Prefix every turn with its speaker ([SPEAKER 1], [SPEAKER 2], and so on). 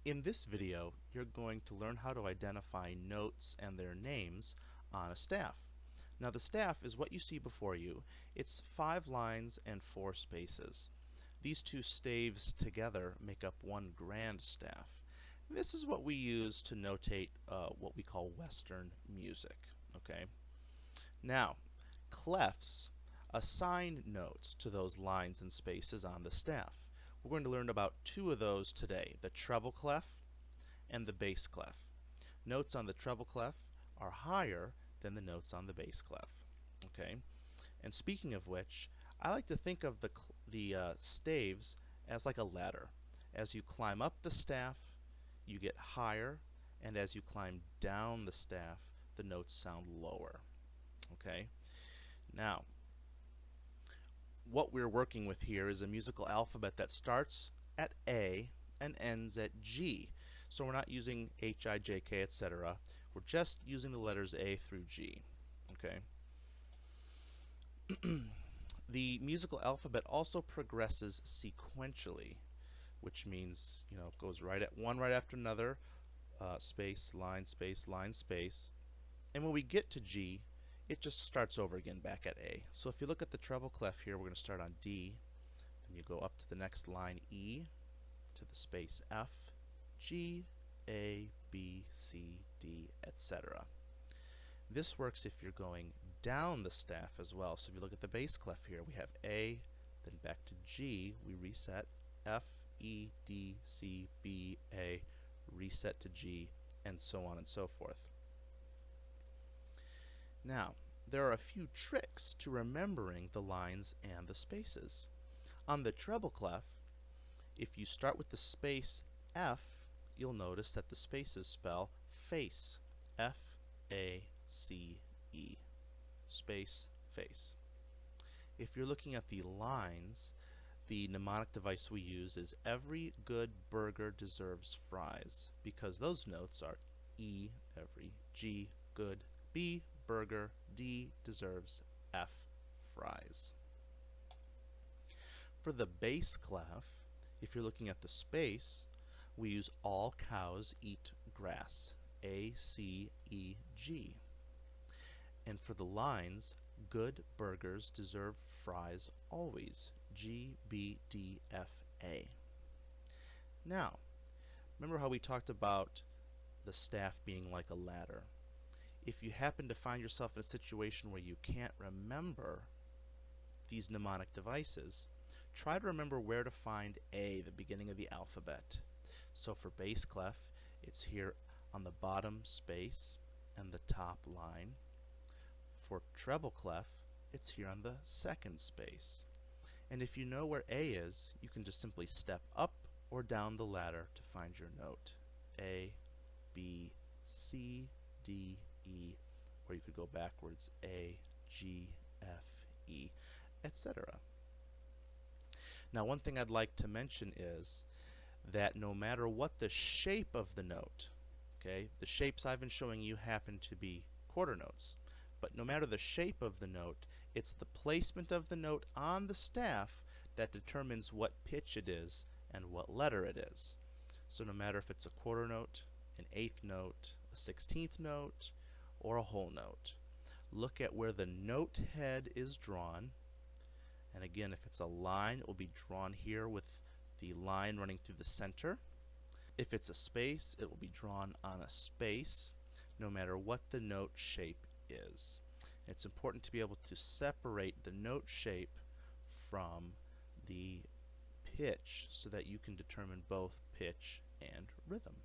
[SPEAKER 1] In this video, you're going to learn how to identify notes and their names on a staff. Now the staff is what you see before you. It's 5 lines and 4 spaces. These two staves together make up one grand staff. This is what we use to notate what we call Western music. Okay. Now, clefs assign notes to those lines and spaces on the staff. We're going to learn about 2 of those today, the treble clef and the bass clef. Notes on the treble clef are higher than the notes on the bass clef. Okay, and speaking of which, I like to think of the staves as like a ladder. As you climb up the staff, you get higher, and as you climb down the staff, the notes sound lower. Okay, now what we're working with here is a musical alphabet that starts at A and ends at G. So we're not using H, I, J, K, etc. We're just using the letters A through G. Okay. The musical alphabet also progresses sequentially, which means it goes one right after another, space, line, space, line, space. And when we get to G, it just starts over again back at A. So if you look at the treble clef here, we're going to start on D, then you go up to the next line E, to the space F, G, A, B, C, D, etc. This works if you're going down the staff as well. So if you look at the bass clef here, we have A, then back to G, we reset, F, E, D, C, B, A, reset to G, and so on and so forth. Now, there are a few tricks to remembering the lines and the spaces. On the treble clef, if you start with the space F, you'll notice that the spaces spell face. F-A-C-E. Space, face. If you're looking at the lines, the mnemonic device we use is every good burger deserves fries, because those notes are E, every, G, good, B, burger, D, deserves, F, fries. For the bass clef, if you're looking at the space, we use all cows eat grass, A-C-E-G. And for the lines, good burgers deserve fries always, G-B-D-F-A. Now, remember how we talked about the staff being like a ladder? If you happen to find yourself in a situation where you can't remember these mnemonic devices, try to remember where to find A, the beginning of the alphabet. So for bass clef, it's here on the bottom space and the top line. For treble clef, it's here on the second space. And if you know where A is, you can just simply step up or down the ladder to find your note. A, B, C, D, E, or you could go backwards, A, G, F, E, etc. Now one thing I'd like to mention is that no matter what the shape of the note, okay, the shapes I've been showing you happen to be quarter notes, but no matter the shape of the note, it's the placement of the note on the staff that determines what pitch it is and what letter it is. So no matter if it's a quarter note, an eighth note, a 16th note, or a whole note, look at where the note head is drawn. And again, if it's a line, it will be drawn here with the line running through the center. If it's a space, it will be drawn on a space, no matter what the note shape is. It's important to be able to separate the note shape from the pitch so that you can determine both pitch and rhythm.